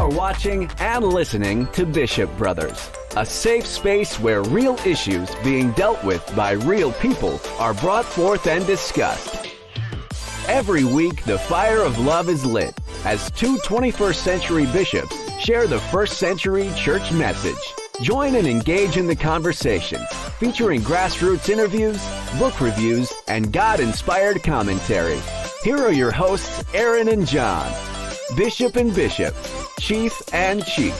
are watching and listening to Bishop Brothers, a safe space where real issues being dealt with by real people are brought forth and discussed. Every week, the fire of love is lit as two 21st century bishops share the first century church message. Join and engage in the conversation, featuring grassroots interviews, book reviews, and God-inspired commentary. Here are your hosts, Aaron and John, Bishop and Bishop, Chief and Chief.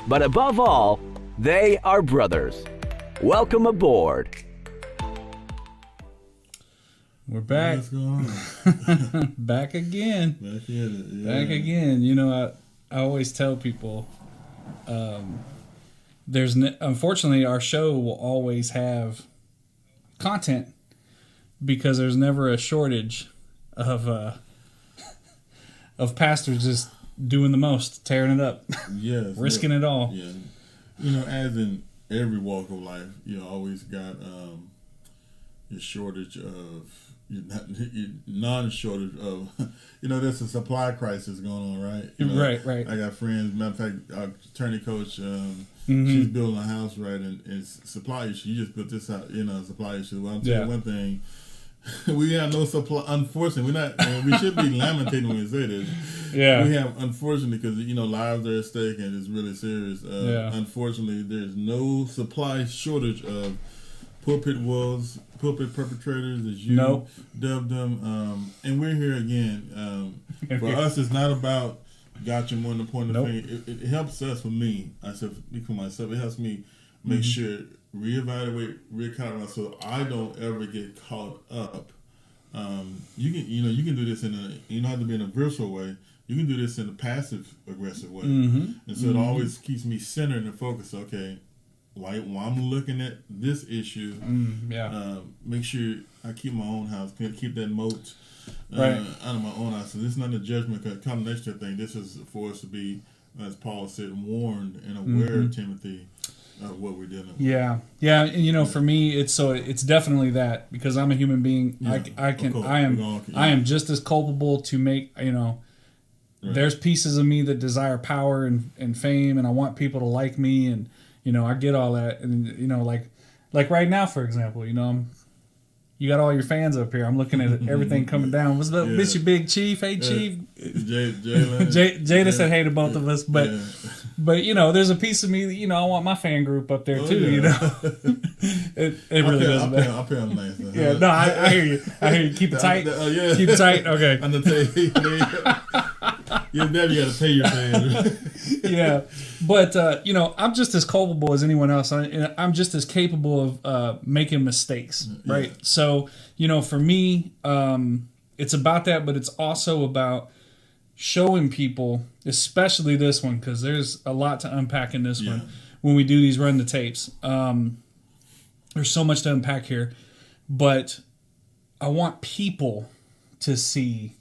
But above all, they are brothers. Welcome aboard. We're back. What's going on? Back again. Back at it. Yeah. Back again. You know, I always tell people, unfortunately, our show will always have content because there's never a shortage of pastors just doing the most, tearing it up, Yes, risking it all. Yeah, you know, as in every walk of life, you always got your shortage of, your non-shortage of, there's a supply crisis going on, right? Right. I got friends. Matter of fact, our attorney coach, she's building a house, right, and it's supply issue. You just put this out, supply issue. Well, I'll tell you one thing. We have no supply. Unfortunately, we should be lamentating when we say this. Yeah. We have, unfortunately, because lives are at stake and it's really serious. Unfortunately, there's no supply shortage of pulpit wolves, pulpit perpetrators, as you dubbed them. And we're here again. For us, it's not about gotcha more than pointing the finger. It helps us. For me, I said, speak for myself. It helps me make sure. Reevaluate, recalibrate, so I don't ever get caught up. You can do this you don't have to be in a virtual way. You can do this in a passive aggressive way, and so it always keeps me centered and focused. Okay, while I'm looking at this issue, make sure I keep my own house, keep that moat out of my own house. So this is not a judgment, condemnation thing. This is for us to be, as Paul said, warned and aware of Timothy. What we're dealing with. Yeah, and for me, it's definitely that, because I'm a human being. Yeah, I am just as culpable to make. There's pieces of me that desire power and fame, and I want people to like me, and I get all that, and like right now, for example, you got all your fans up here. I'm looking at everything coming down. What's up, Mr. Big Chief? Hey, Chief. Jada said hey to both of us, but there's a piece of me that I want my fan group up there too. It really doesn't matter. I'll pay them nice. Yeah, no, I hear you. Keep it tight. Keep it tight. Okay. You got to pay your fans. Yeah, but I'm just as culpable as anyone else. I'm just as capable of making mistakes, right? Yeah. So for me, it's about that, but it's also about showing people, especially this one, because there's a lot to unpack in this one when we do these run the tapes. There's so much to unpack here, but I want people to see,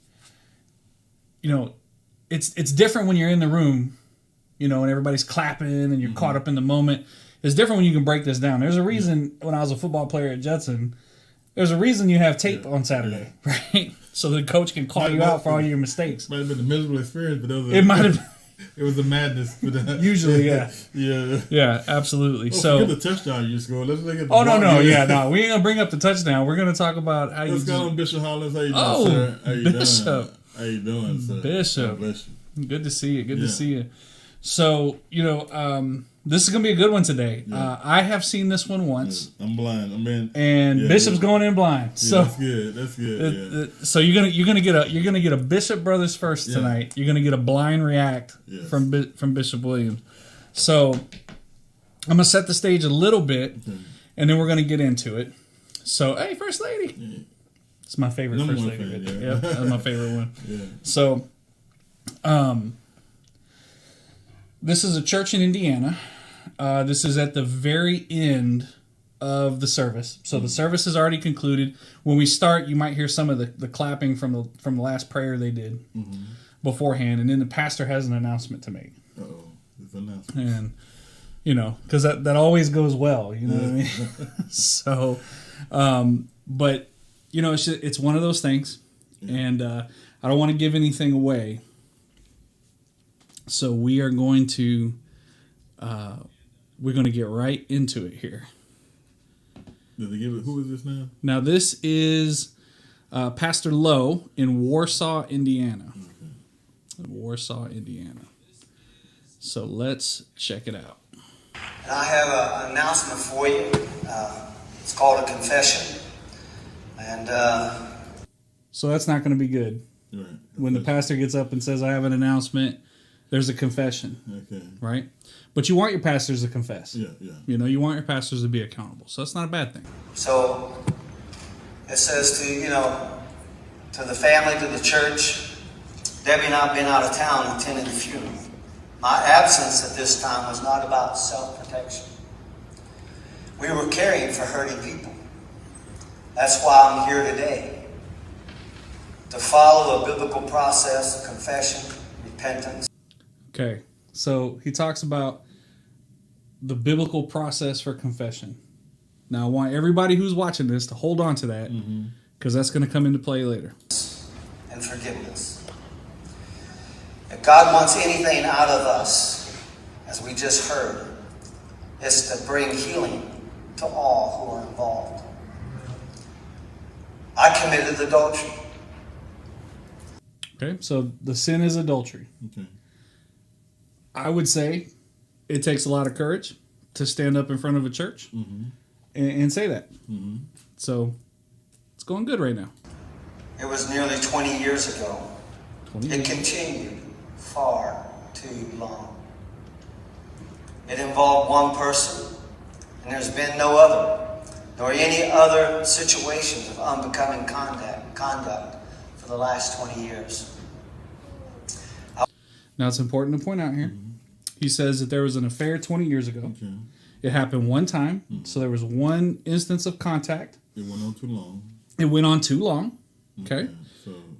it's different when you're in the room, and everybody's clapping and you're caught up in the moment. It's different when you can break this down. There's a reason when I was a football player at Judson, there's a reason you have tape on Saturday, right? So the coach can call you out for all your mistakes. Might have been a miserable experience, but it might have been. It was a madness. Usually, yeah. Yeah, absolutely. So forget the touchdown you scored. Let's look at the we ain't gonna bring up the touchdown. We're gonna talk about how Let's go on Bishop Hollins. How you doing, sir? How you Bishop. How you doing, sir? Bishop. God bless you. Good to see you. Good to see you. So, this is going to be a good one today. Yeah. I have seen this one once. Yeah. I'm blind. And Bishop's going in blind. So that's good. That's good. So you're gonna get a Bishop Brothers first tonight. You're gonna get a blind react from Bishop Williams. So I'm gonna set the stage a little bit, and then we're gonna get into it. So hey, First Lady. Yeah. It's my favorite First Lady. Right there. Yeah, that's my favorite one. Yeah. So, this is a church in Indiana. This is at the very end of the service. So the service is already concluded. When we start, you might hear some of the clapping from the last prayer they did beforehand, and then the pastor has an announcement to make. It's an announcement. And because that always goes well. You know what I mean? So, but it's one of those things, and I don't want to give anything away. So we are going to get right into it here. Did they give it? Who is this now? Now this is Pastor Lowe in Warsaw, Indiana. Okay. Warsaw, Indiana. So let's check it out. And I have an announcement for you. It's called a confession. And so that's not going to be good. Right. When the pastor gets up and says, I have an announcement, there's a confession. Okay. Right? But you want your pastors to confess. Yeah, yeah. You know, you want your pastors to be accountable. So that's not a bad thing. So it says to the family, to the church, Debbie and I have been out of town attending the funeral. My absence at this time was not about self-protection. We were caring for hurting people. That's why I'm here today. To follow a biblical process of confession, repentance. Okay, so he talks about the biblical process for confession. Now, I want everybody who's watching this to hold on to that, because that's going to come into play later. And forgiveness. If God wants anything out of us, as we just heard, it's to bring healing to all who are involved. I committed adultery. Okay, so the sin is adultery. Okay. I would say it takes a lot of courage to stand up in front of a church and say that. So it's going good right now. It was nearly 20 years ago. It continued far too long. It involved one person, and there's been no other, nor any other situations of unbecoming conduct for the last 20 years. Now it's important to point out here, he says that there was an affair 20 years ago. Okay. It happened one time, so there was one instance of contact. It went on too long. It went on too long. Okay.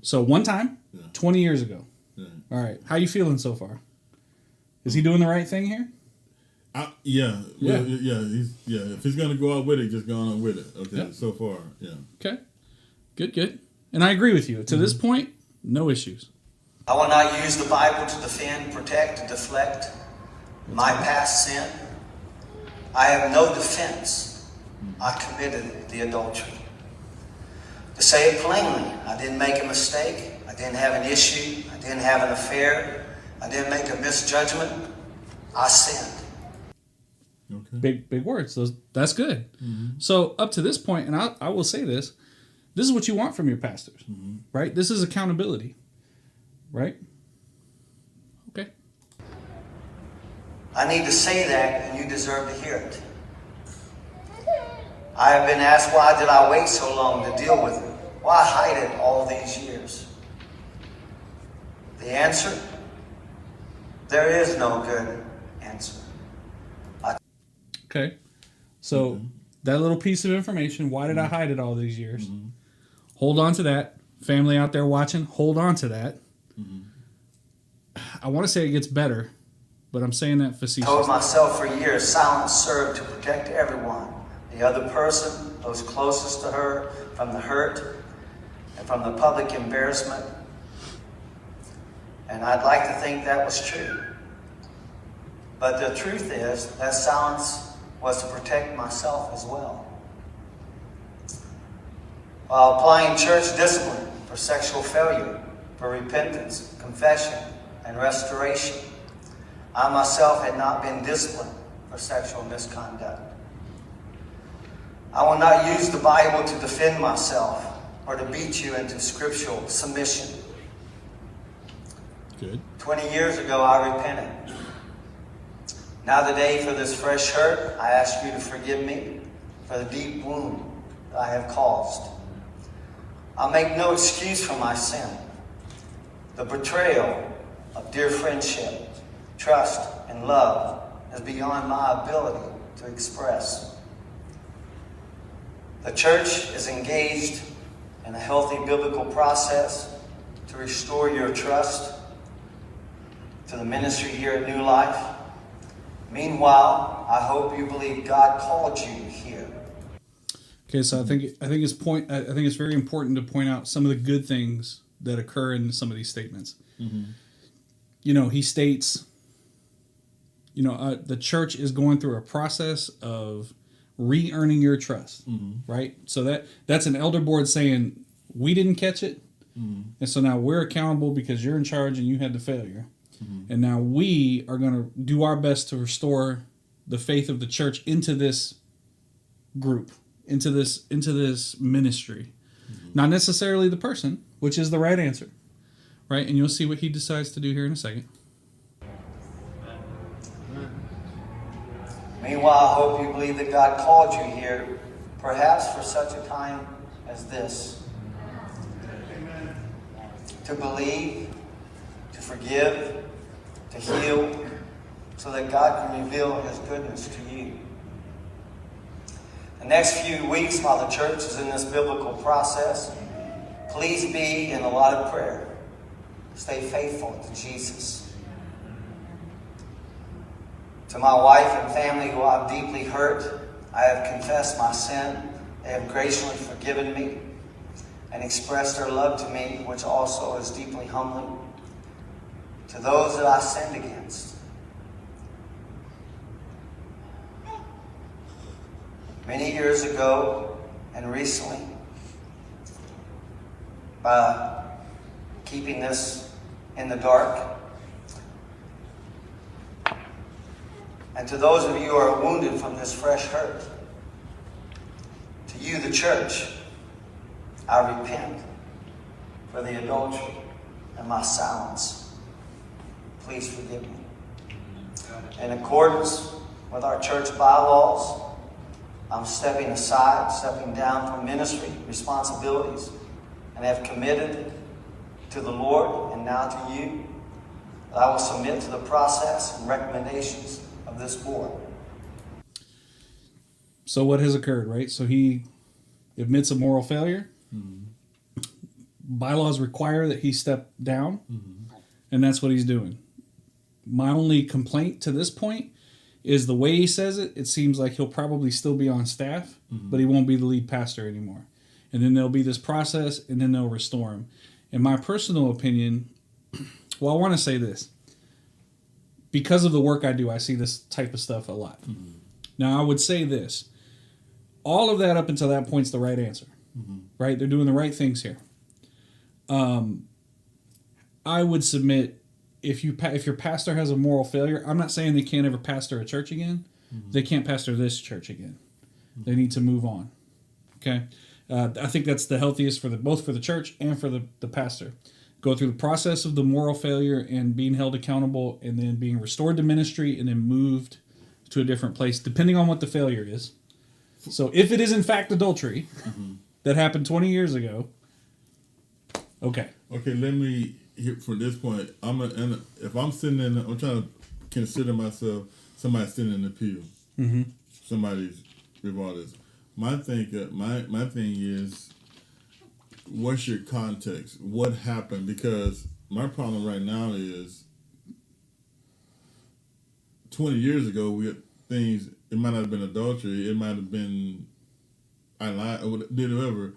So one time, 20 years ago. Yeah. All right. How you feeling so far? Is he doing the right thing here? Yeah. If he's gonna go out with it, just go on with it. Okay. Yep. So far, yeah. Okay. Good. And I agree with you. To this point, no issues. I will not use the Bible to defend, protect, deflect my past sin. I have no defense. I committed the adultery. To say it plainly, I didn't make a mistake. I didn't have an issue. I didn't have an affair. I didn't make a misjudgment. I sinned. Okay. Big words. That's good. So up to this point, and I will say this is what you want from your pastors, right? This is accountability, right? Okay. I need to say that, and you deserve to hear it. I have been asked, why did I wait so long to deal with it? Why hide it all these years? The answer? There is no good answer. Okay. So that little piece of information, why did I hide it all these years? Hold on to that. Family out there watching, hold on to that. I want to say it gets better, but I'm saying that facetiously. I told myself for years, silence served to protect everyone. The other person, those closest to her, from the hurt and from the public embarrassment. And I'd like to think that was true. But the truth is, that silence was to protect myself as well. While applying church discipline for sexual failure, for repentance, confession, and restoration, I myself had not been disciplined for sexual misconduct. I will not use the Bible to defend myself or to beat you into scriptural submission. Good. 20 years ago, I repented. Now today, for this fresh hurt, I ask you to forgive me for the deep wound that I have caused. I'll make no excuse for my sin. The betrayal of dear friendship, trust, and love is beyond my ability to express. The church is engaged in a healthy biblical process to restore your trust to the ministry here at New Life. Meanwhile, I hope you believe God called you here. Okay, so I think it's very important to point out some of the good things that occur in some of these statements. he states, the church is going through a process of re-earning your trust, right? So that's an elder board saying, we didn't catch it, and so now we're accountable because you're in charge and you had the failure. And now we are going to do our best to restore the faith of the church into this group, into this ministry. Not necessarily the person, which is the right answer, right? And you'll see what he decides to do here in a second. Meanwhile, I hope you believe that God called you here, perhaps for such a time as this. To believe, to forgive, to heal, so that God can reveal His goodness to you. The next few weeks, while the church is in this biblical process, please be in a lot of prayer. Stay faithful to Jesus. To my wife and family who I've deeply hurt, I have confessed my sin. They have graciously forgiven me and expressed their love to me, which also is deeply humbling. To those that I sinned against, many years ago and recently, by keeping this in the dark. And to those of you who are wounded from this fresh hurt, to you, the church, I repent for the adultery and my silence. Please forgive me. In accordance with our church bylaws, I'm stepping aside, stepping down from ministry responsibilities, and have committed to the Lord and now to you that I will submit to the process and recommendations of this board. So what has occurred, right? So he admits a moral failure. Bylaws require that he step down, and that's what he's doing. My only complaint to this point is the way he says it. It seems like he'll probably still be on staff, but he won't be the lead pastor anymore. And then there'll be this process, and then they'll restore him. In my personal opinion, well, I want to say this. Because of the work I do, I see this type of stuff a lot. Now, I would say this. All of that up until that point's the right answer. Right? They're doing the right things here. I would submit, if your pastor has a moral failure, I'm not saying they can't ever pastor a church again. They can't pastor this church again. They need to move on. Okay? I think that's the healthiest for both for the church and for the pastor. Go through the process of the moral failure and being held accountable, and then being restored to ministry, and then moved to a different place, depending on what the failure is. So if it is in fact adultery that happened 20 years ago, okay. Okay, let me hit for this point. If I'm sitting I'm trying to consider myself somebody sitting in the pew. Somebody's regardless. My thing is, what's your context? What happened? Because my problem right now is 20 years ago, we had things, it might not have been adultery, it might have been I lied, or did whatever.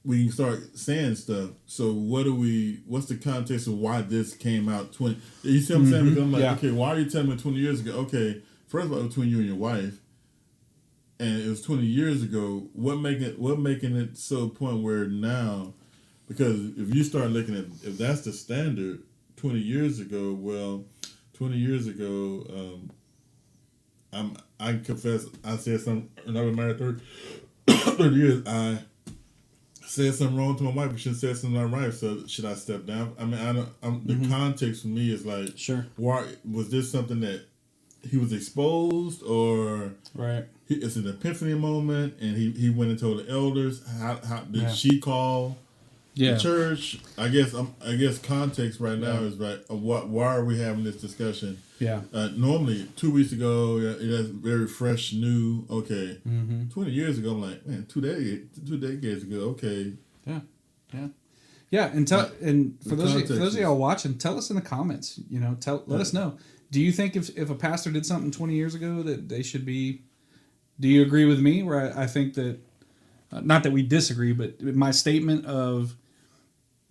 We can start saying stuff. So what's the context of why this came out 20? You see what I'm saying? Because I'm like, okay, why are you telling me 20 years ago? Okay, first of all, between you and your wife, and it was 20 years ago. What making it so a point where now, because if you start looking at, if that's the standard 20 years ago, well, 20 years ago, I confess, I said something, and I've been married 30 years, I said something wrong to my wife, but she said something not right, so should I step down? I mean, the context for me is like, sure, why was this something that he was exposed, or right? It's an epiphany moment, and he went and told the elders. How did she call the church? I guess context right now is right. Why are we having this discussion? Yeah. Normally 2 weeks ago, it's very fresh, new. Okay. 20 years ago, I'm like, man, 2 decades ago. Okay. Yeah. And for those of y'all watching, tell us in the comments. Let us know. Do you think if a pastor did something 20 years ago that they should be? Do you agree with me? Where I think that, not that we disagree, but my statement of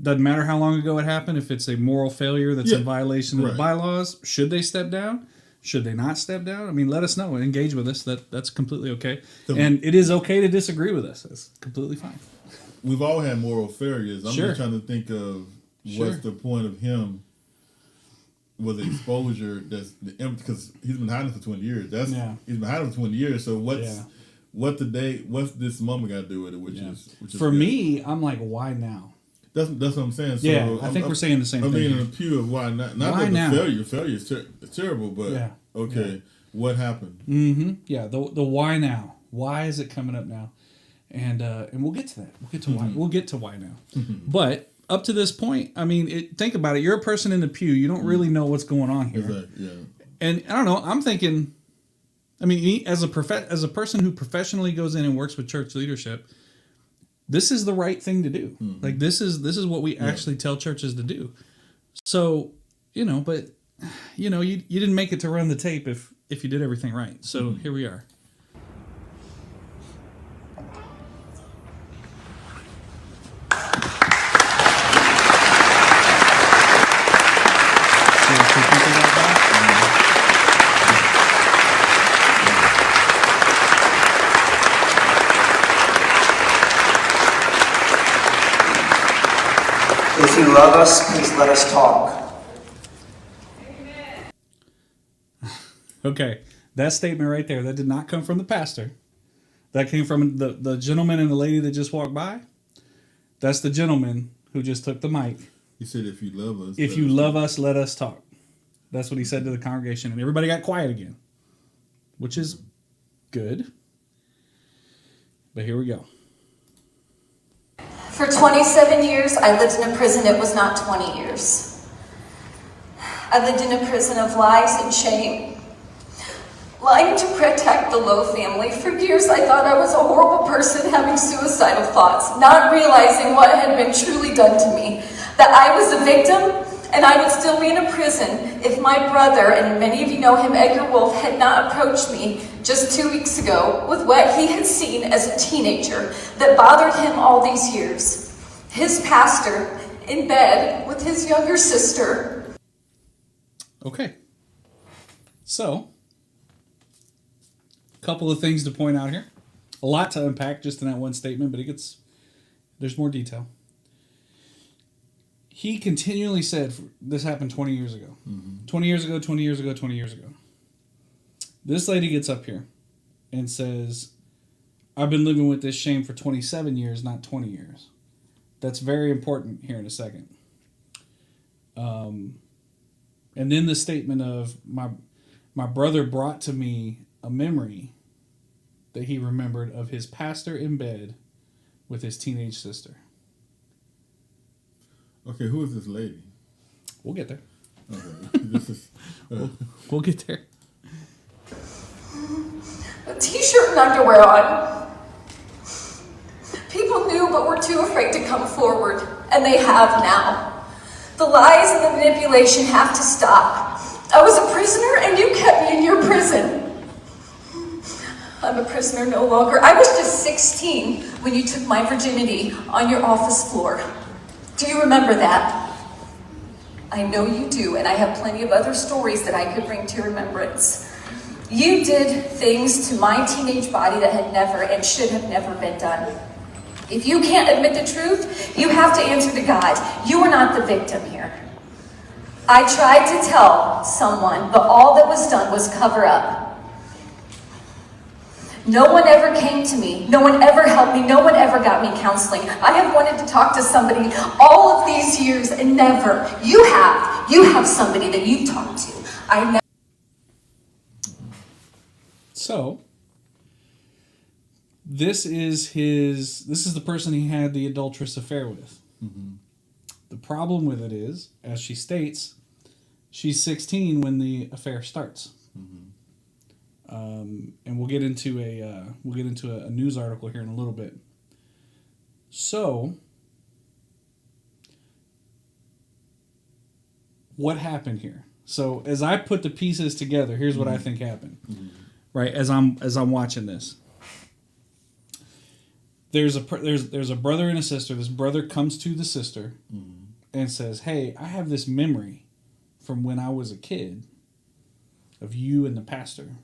Doesn't matter how long ago it happened. If it's a moral failure that's in violation of the bylaws, should they step down? Should they not step down? I mean, let us know and engage with us. That's completely okay. And it is okay to disagree with us. That's completely fine. We've all had moral failures. I'm just trying to think of what's the point of him with exposure because he's been hiding for 20 years. He's been hiding for 20 years. So what's this moment got to do with it? Which is for me, I'm like, why now? That's what I'm saying. So I think we're saying the same thing. I mean, in a pew of why not? Not why that now? Failure is terrible, but what happened? Mm-hmm. Yeah, the why now? Why is it coming up now? And we'll get to that. We'll get to why. We'll get to why now. But up to this point, I mean, think about it. You're a person in the pew. You don't really know what's going on here. Exactly. Yeah. And I don't know. I'm thinking. I mean, as a person who professionally goes in and works with church leadership, this is the right thing to do. Like this is what we actually tell churches to do. So, but you didn't make it to run the tape if you did everything right. So here we are. If you love us, please let us talk. Okay, that statement right there, that did not come from the pastor. That came from the gentleman and the lady that just walked by. That's the gentleman who just took the mic. He said, if you love us. If you love us, let us talk. That's what he said to the congregation. And everybody got quiet again, which is good. But here we go. For 27 years, I lived in a prison. It was not 20 years. I lived in a prison of lies and shame. Lying to protect the Lowe family. For years, I thought I was a horrible person having suicidal thoughts, not realizing what had been truly done to me. That I was a victim, and I would still be in a prison if my brother, and many of you know him, Edgar Wolf, had not approached me just 2 weeks ago with what he had seen as a teenager that bothered him all these years. His pastor in bed with his younger sister. Okay. So, a couple of things to point out here. A lot to unpack just in that one statement, but there's more detail. He continually said, this happened 20 years ago. 20 years ago, 20 years ago, 20 years ago. This lady gets up here and says, I've been living with this shame for 27 years, not 20 years. That's very important here in a second. And then the statement of, my brother brought to me a memory that he remembered of his pastor in bed with his teenage sister. Okay, who is this lady? We'll get there. Okay. We'll get there. A t-shirt and underwear on. People knew but were too afraid to come forward, and they have now. The lies and the manipulation have to stop. I was a prisoner and you kept me in your prison. I'm a prisoner no longer. I was just 16 when you took my virginity on your office floor. Do you remember that? I know you do, and I have plenty of other stories that I could bring to your remembrance. You did things to my teenage body that had never and should have never been done. If you can't admit the truth, you have to answer to God. You are not the victim here. I tried to tell someone, but all that was done was cover up. No one ever came to me. No one ever helped me. No one ever got me counseling. I have wanted to talk to somebody all of these years and never. You have somebody that you've talked to. I never. So, this is the person he had the adulterous affair with. The problem with it is, as she states, she's 16 when the affair starts. And we'll get into a news article here in a little bit. So, what happened here? So, as I put the pieces together, here's what I think happened. Right, as I'm watching this. there's a brother and a sister. This brother comes to the sister and says, "Hey, I have this memory from when I was a kid of you and the pastor,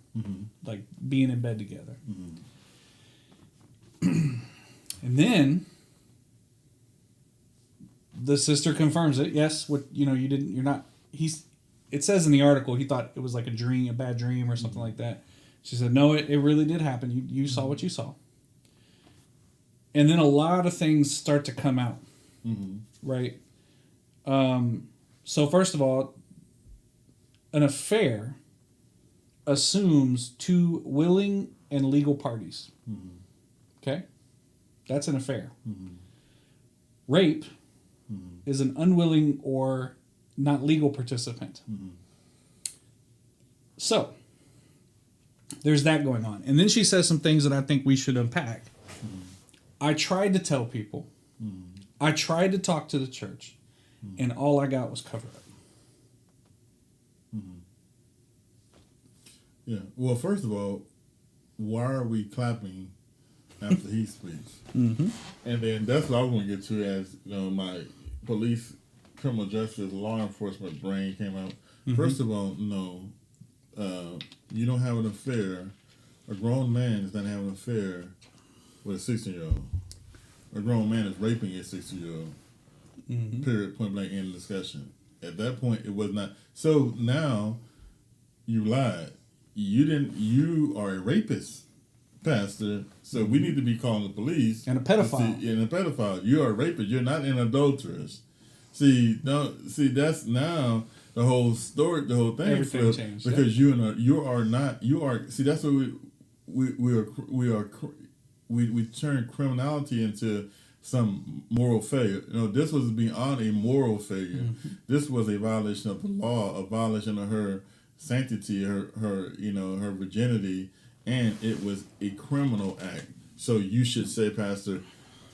like being in bed together." And then the sister confirms it. Yes, it says in the article he thought it was like a bad dream or something like that. She said, no, it really did happen. You saw what you saw. And then a lot of things start to come out, right? So first of all, an affair assumes two willing and legal parties. Okay? That's an affair. Rape is an unwilling or not legal participant. So, there's that going on. And then she says some things that I think we should unpack. I tried to tell people. I tried to talk to the church. And all I got was cover up. Yeah. Well, first of all, why are we clapping after he speaks? And then that's what I was going to get to as my police, criminal justice, law enforcement brain came out. First of all, no. You don't have an affair. A grown man is not having an affair with a 16-year-old. A grown man is raping a 16-year-old. Period. Point blank. End of discussion. At that point, it was not. So now, you lied. You didn't. You are a rapist, pastor. So we need to be calling the police and a pedophile. And a pedophile. You are a rapist. You're not an adulteress. See, that's now the whole story, the whole thing. Everything changed because you are not. You are. See, that's what we turn criminality into some moral failure. This was beyond a moral failure. This was a violation of the law, a violation of her sanctity, her virginity, and it was a criminal act. So you should say, Pastor,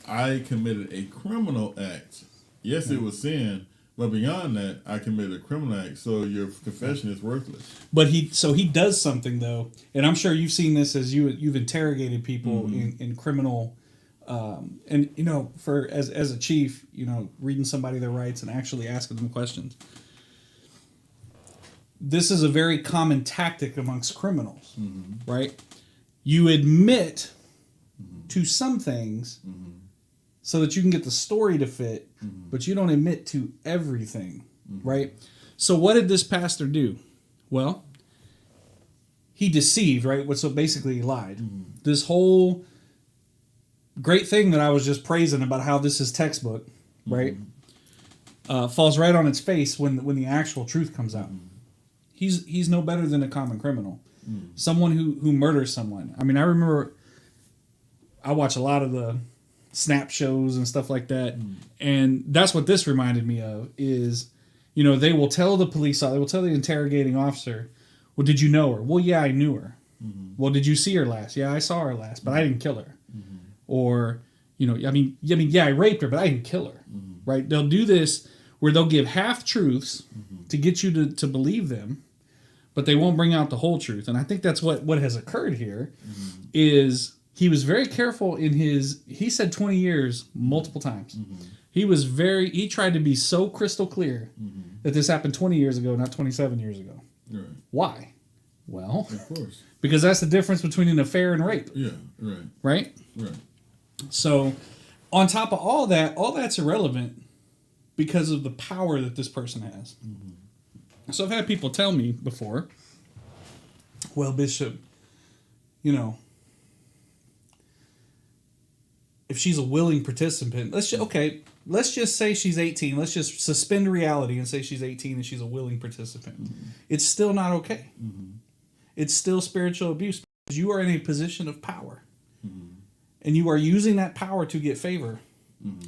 I committed a criminal act. Yes, it was sin, but beyond that, I committed a criminal act. So your confession is worthless. But he does something though, and I'm sure you've seen this as you've interrogated people in criminal. And as a chief, reading somebody their rights and actually asking them questions. This is a very common tactic amongst criminals, right? You admit to some things so that you can get the story to fit, but you don't admit to everything, right? So what did this pastor do? Well, he deceived, right? So basically he lied. This whole great thing that I was just praising about how this is textbook, right? Falls right on its face when the actual truth comes out. He's no better than a common criminal. Someone who murders someone. I mean, I remember I watch a lot of the Snap shows and stuff like that, and that's what this reminded me of is, they will tell the police, they will tell the interrogating officer, well, did you know her? Well, yeah, I knew her. Well, did you see her last? Yeah, I saw her last, but I didn't kill her. Or, I raped her, but I didn't kill her, right? They'll do this where they'll give half truths to get you to believe them, but they won't bring out the whole truth. And I think that's what has occurred here is he was very careful he said 20 years multiple times. He tried to be so crystal clear that this happened 20 years ago, not 27 years ago. Right. Why? Well, of course. Because that's the difference between an affair and rape. Yeah, right. Right? Right. So, on top of all that's irrelevant because of the power that this person has. So I've had people tell me before, well, Bishop, if she's a willing participant, let's just say she's 18. Let's just suspend reality and say she's 18 and she's a willing participant. It's still not okay. It's still spiritual abuse because you are in a position of power. And you are using that power to get favor,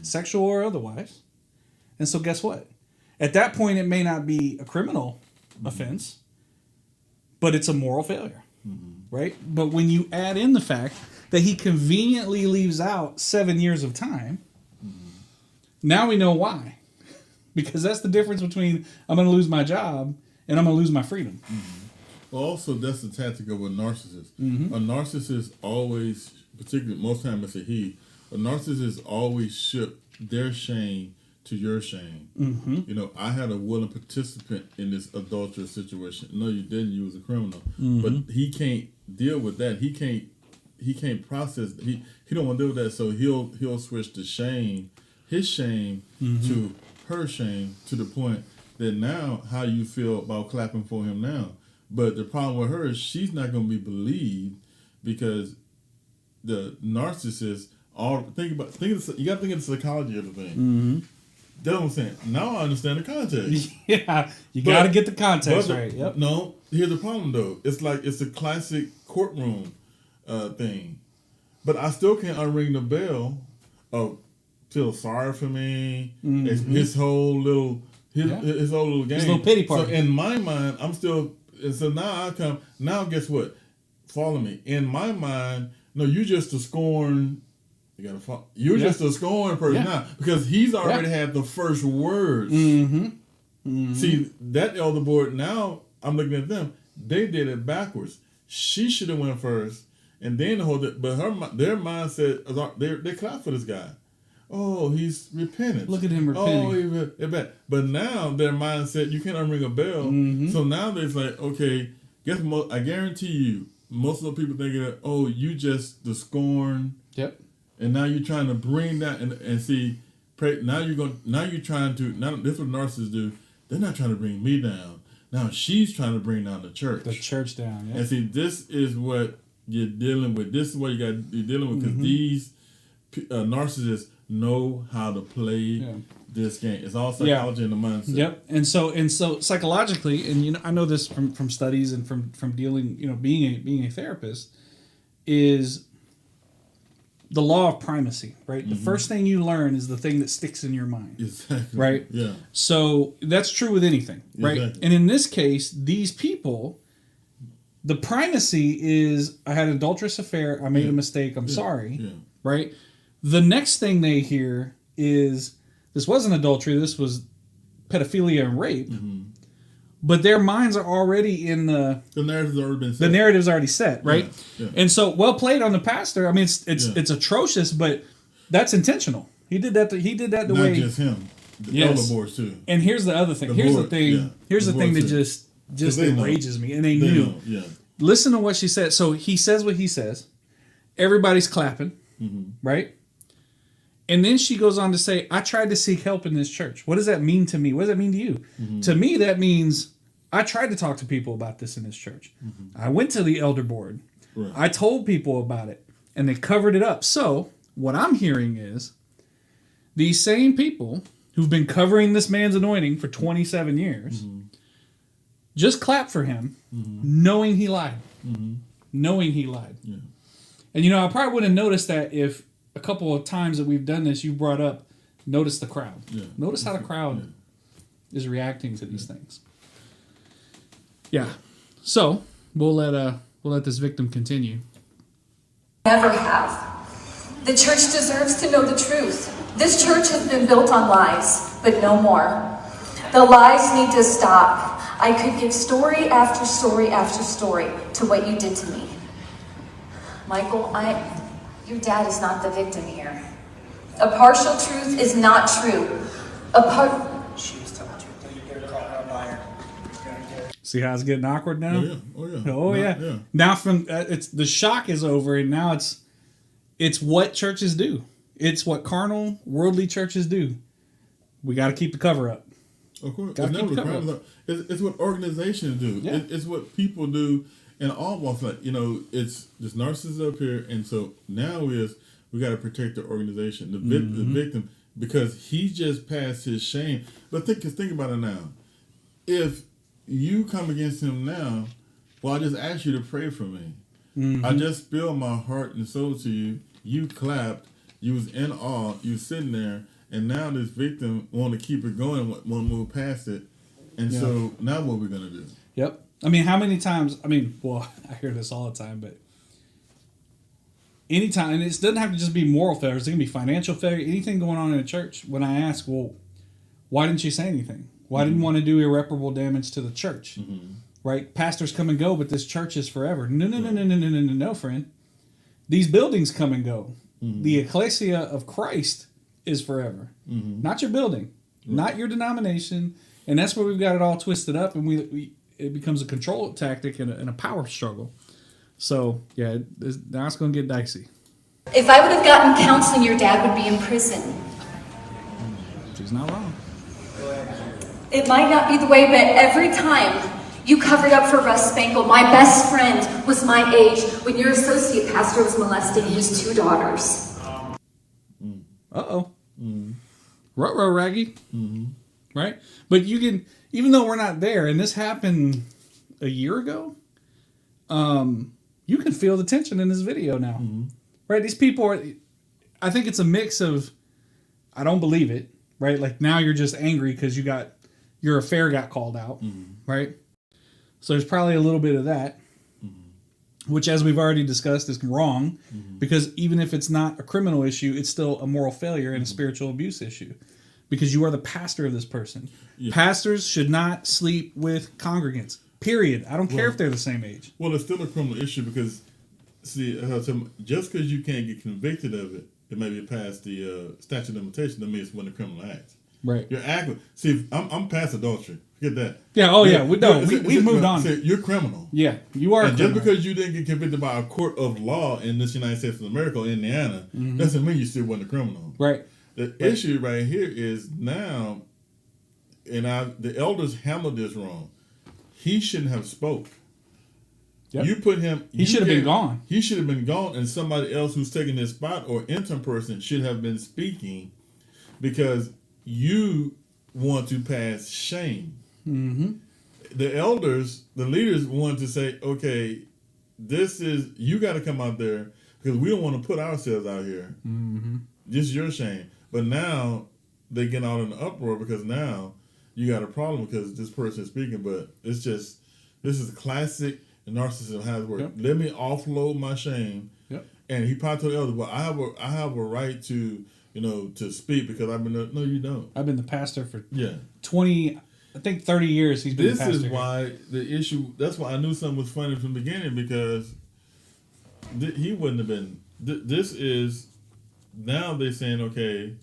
sexual or otherwise. And so guess what? At that point, it may not be a criminal offense, but it's a moral failure, right? But when you add in the fact that he conveniently leaves out 7 years of time, now we know why. Because that's the difference between I'm going to lose my job and I'm going to lose my freedom. Well, also, that's the tactic of a narcissist. A narcissist always, particularly most times it's a he, A narcissist always ship their shame to your shame. Mm-hmm. You know, I had a willing participant in this adulterous situation. No, you didn't. You was a criminal. Mm-hmm. But he can't deal with that. He can't process. He don't want to deal with that. So he'll switch the shame, his shame, mm-hmm. to her shame, to the point that now how you feel about clapping for him now. But the problem with her is she's not going to be believed because the narcissist. You got to think of the psychology of the thing. Mm-hmm. That's what I'm saying. Now I understand the context. Yeah, you got to get the context right. Yep. No, here's the problem though. It's a classic courtroom thing, but I still can't unring the bell of feel sorry for me. Mm-hmm. It's his whole little game. His little pity party. So in my mind, I'm still. So now guess what? Follow me. In my mind, no, you just a scorn. You're just a scorn person now because he's already had the first words. Mm-hmm. Mm-hmm. See, that elder board, now I'm looking at them. They did it backwards. She should have went first, and then but their mindset, they clap for this guy. Oh, he's repentant. Look at him repenting. Oh, but now their mindset, you can't unring a bell. Mm-hmm. So now they're like, okay, I guarantee you, most of the people thinking that, oh, you just the scorn. Yep. And now you're trying to bring that and see. Now you're trying to. Now this is what narcissists do. They're not trying to bring me down. Now she's trying to bring down the church. The church down. Yeah. And see, this is what you're dealing with. This is what you're dealing with because these narcissists know how to play this game. It's all psychology and the mindset. Yep. And so psychologically, and I know this from studies and from dealing, being a therapist, is the law of primacy, right? Mm-hmm. The first thing you learn is the thing that sticks in your mind. Exactly. Right? Yeah. So that's true with anything, right? Exactly. And in this case, these people, the primacy is, I had an adulterous affair, I made a mistake, I'm sorry, right? The next thing they hear is, this wasn't adultery, this was pedophilia and rape. Mm-hmm. But their minds are already in the narrative's already been set. The narrative's already set, right? Yeah. And so, well played on the pastor. I mean, it's atrocious, but that's intentional. He did that. He did that the Not way. Not just him. The elder boards too. And here's the other thing. Here's the thing. Yeah. Here's the thing that just enrages me. And they knew. Yeah. Listen to what she said. So he says what he says. Everybody's clapping, right? And then she goes on to say, I tried to seek help in this church. What does that mean to me? What does that mean to you? Mm-hmm. To me, that means I tried to talk to people about this in this church. Mm-hmm. I went to the elder board. Right. I told people about it, and they covered it up. So what I'm hearing is these same people who've been covering this man's anointing for 27 years just clap for him, knowing he lied. Mm-hmm. Knowing he lied. Yeah. And I probably wouldn't have noticed that if a couple of times that we've done this, you brought up, notice the crowd. Yeah. Notice how the crowd is reacting to these things. Yeah. So we'll let this victim continue. Never have. The church deserves to know the truth. This church has been built on lies, but no more. The lies need to stop. I could give story after story after story to what you did to me. Michael, your dad is not the victim here. A partial truth is not true. She was telling the truth. Don't you dare call her a liar. See how it's getting awkward now? Oh yeah. Oh yeah. Now from it's the shock is over, and now it's what churches do. It's what carnal, worldly churches do. We got to keep the cover up. Of course, it's what organizations do. Yeah. It's what people do. And all walks, it's this narcissist up here, and so now we got to protect the organization, the victim, because he just passed his shame. But think about it now. If you come against him now, well, I just asked you to pray for me. Mm-hmm. I just spilled my heart and soul to you. You clapped. You was in awe. You sitting there, and now this victim want to keep it going, want to move past it, and so now what we're gonna do? Yep. I mean, how many times? I hear this all the time, but anytime, and it doesn't have to just be moral failures. It can be financial failure, anything going on in a church. When I ask, well, why didn't you say anything? Why didn't you want to do irreparable damage to the church? Mm-hmm. Right? Pastors come and go, but this church is forever. No, friend. These buildings come and go. The ecclesia of Christ is forever. Not your building, not your denomination. And that's where we've got it all twisted up, and it becomes a control tactic and a power struggle. So, yeah, now it's going to get dicey. If I would have gotten counseling, your dad would be in prison. She's not wrong. It might not be the way, but every time you covered up for Russ Spangle, my best friend was my age when your associate pastor was molesting his 2 daughters. Uh-oh. Ruh-roh, Raggy. Right? But you can, even though we're not there, and this happened a year ago, you can feel the tension in this video now. Right? These people are, I think it's a mix of, I don't believe it, right? Like now you're just angry because your affair got called out, right? So there's probably a little bit of that, which as we've already discussed is wrong, because even if it's not a criminal issue, it's still a moral failure and a spiritual abuse issue, because you are the pastor of this person. Pastors should not sleep with congregants, period. I don't care if they're the same age. Well, it's still a criminal issue because, see, just because you can't get convicted of it, it may be past the statute of limitation, that means it's when the criminal acts. Right. You're acting. See, I'm past adultery. Get that. Yeah. Oh, yeah. We've moved on. See, you're criminal. Yeah, you are. And just because you didn't get convicted by a court of law in this United States of America, Indiana, doesn't mean you still wasn't a criminal. Right. The issue right here is now, and the elders handled this wrong. He shouldn't have spoke. Yep. You put him. He should have been gone. He should have been gone, and somebody else who's taking his spot or intern person should have been speaking, because you want to pass shame. The elders, the leaders, want to say, "Okay, you got to come out there because we don't want to put ourselves out here. This is your shame." But now they get out in an uproar because now you got a problem because this person is speaking. But it's just, this is classic narcissism has worked. Yep. Let me offload my shame. Yep. And he probably told the elder, "Well, I have a right to, to speak because I've been." No, you don't. I've been the pastor for 20, I think 30 years. He's been the pastor. This is why the issue. That's why I knew something was funny from the beginning, because he wouldn't have been. This is now they're saying, okay,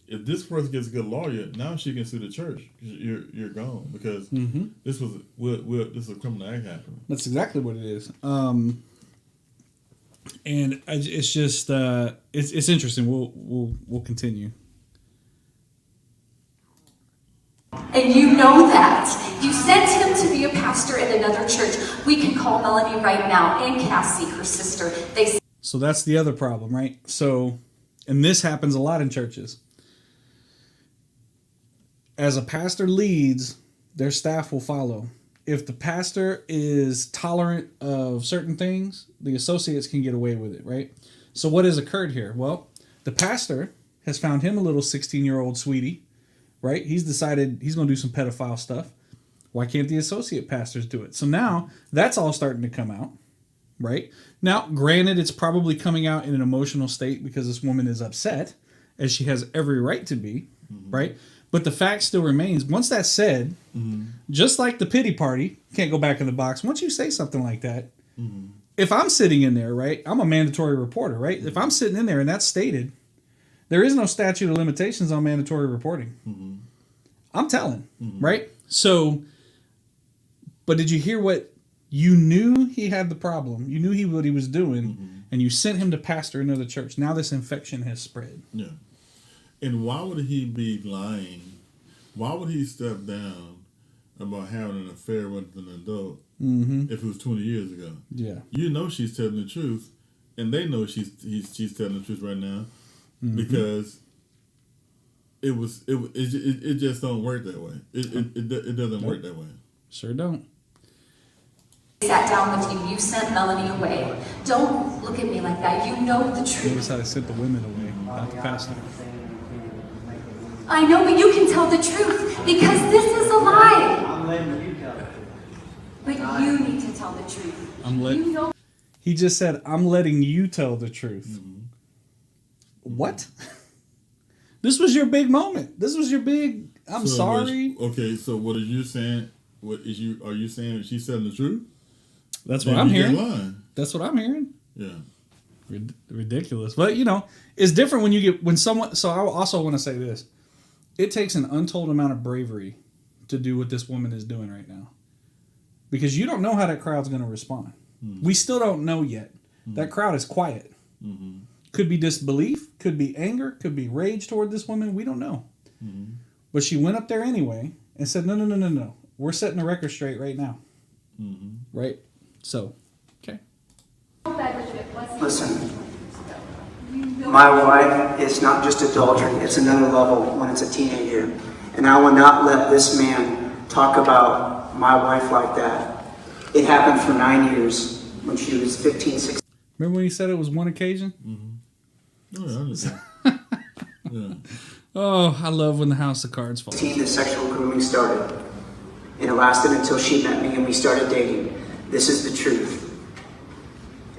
if this person gets a good lawyer, now she can sue the church. You're gone because this was this is a criminal act happening. That's exactly what it is. And it's just it's interesting. We'll continue. And you know that. You sent him to be a pastor in another church. We can call Melanie right now, and Cassie, her sister. So that's the other problem, right? So, and this happens a lot in churches. As a pastor leads, their staff will follow. If the pastor is tolerant of certain things, the associates can get away with it, right? So what has occurred here? Well, the pastor has found him a little 16-year-old sweetie, right? He's decided he's going to do some pedophile stuff. Why can't the associate pastors do it? So now that's all starting to come out, right? Now, granted, it's probably coming out in an emotional state because this woman is upset, as she has every right to be, right? But the fact still remains, once that's said, just like the pity party, can't go back in the box. Once you say something like that, if I'm sitting in there, right, I'm a mandatory reporter, right? If I'm sitting in there and that's stated, there is no statute of limitations on mandatory reporting. I'm telling, right? So, but did you hear what, you knew he had the problem, you knew what he was doing, and you sent him to pastor another church. Now this infection has spread. Yeah. And why would he be lying? Why would he step down about having an affair with an adult if it was 20 years ago? Yeah. You know she's telling the truth, and they know she's telling the truth right now because it just don't work that way. It doesn't work that way. Sure don't. Sat down with you. You sent Melanie away. Don't look at me like that. You know the truth. Notice how they sent the women away, not the pastor. I know, but you can tell the truth because this is a lie. I'm letting you tell it. But you need to tell the truth. He just said, "I'm letting you tell the truth." What? This was your big moment. This was your big. I'm sorry. So what are you saying? Are you saying that she's telling the truth? That's what I'm hearing. That's what I'm hearing. Yeah. Ridiculous. But, it's different when someone... So I also want to say this. It takes an untold amount of bravery to do what this woman is doing right now. Because you don't know how that crowd's going to respond. Mm-hmm. We still don't know yet. Mm-hmm. That crowd is quiet. Mm-hmm. Could be disbelief, could be anger, could be rage toward this woman. We don't know. Mm-hmm. But she went up there anyway and said, no. We're setting the record straight right now. Mm-hmm. Right? So, okay. Listen, my wife is not just adultery. It's another level when it's a teenager. And I will not let this man talk about my wife like that. It happened for 9 years when she was 15, 16. Remember when he said it was one occasion? Mm-hmm. Oh, yeah, I understand. Yeah. Oh, I love when the house of cards falls. The sexual grooming started. And it lasted until she met me and we started dating. This is the truth.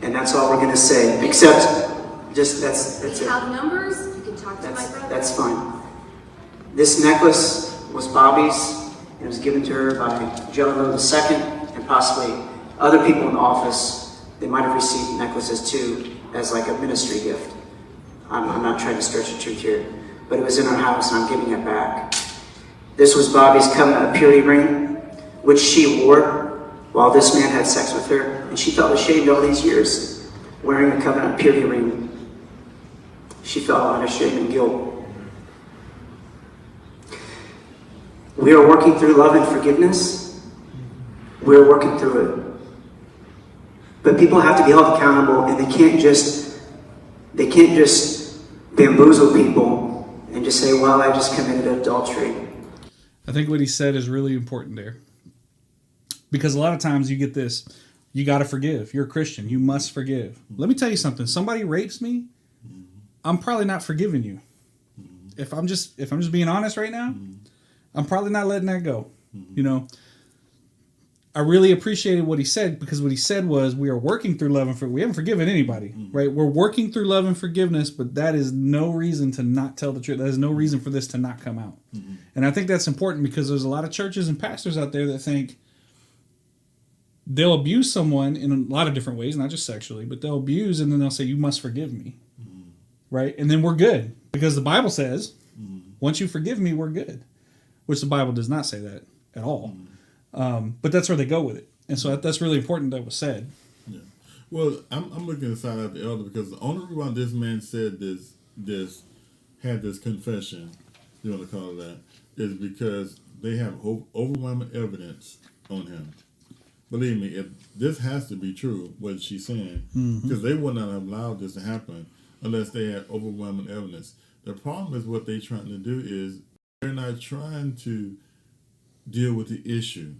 And that's all we're going to say. Except, just that's it. You have numbers, you can talk to my brother. That's fine. This necklace was Bobby's. And it was given to her by Jello II and possibly other people in the office. They might have received necklaces too as like a ministry gift. I'm not trying to stretch the truth here. But it was in her house and I'm giving it back. This was Bobby's covenant of purity ring, which she wore while this man had sex with her. And she felt ashamed all these years wearing a covenant of purity ring. She felt a lot of shame and guilt. We are working through love and forgiveness. We are working through it. But people have to be held accountable, and they can't just bamboozle people and just say, well, I just committed adultery. I think what he said is really important there. Because a lot of times you get this, you got to forgive. You're a Christian. You must forgive. Let me tell you something. Somebody rapes me, I'm probably not forgiving you. If I'm just being honest right now, I'm probably not letting that go. I really appreciated what he said, because what he said was we are working through love and forgiveness. We haven't forgiven anybody, right? We're working through love and forgiveness, but that is no reason to not tell the truth. That is no reason for this to not come out. And I think that's important, because there's a lot of churches and pastors out there that think they'll abuse someone in a lot of different ways, not just sexually, but they'll abuse and then they'll say, you must forgive me, right? And then we're good, because the Bible says, once you forgive me, we're good, which the Bible does not say that at all. But that's where they go with it. And so that's really important that was said. Yeah. Well, I'm looking inside at the elder, because the only reason why this man said had this confession, you want to call it that, is because they have overwhelming evidence on him. Believe me, if this has to be true, what she's saying, because they would not have allowed this to happen unless they had overwhelming evidence. The problem is what they're trying to do is they're not trying to deal with the issue,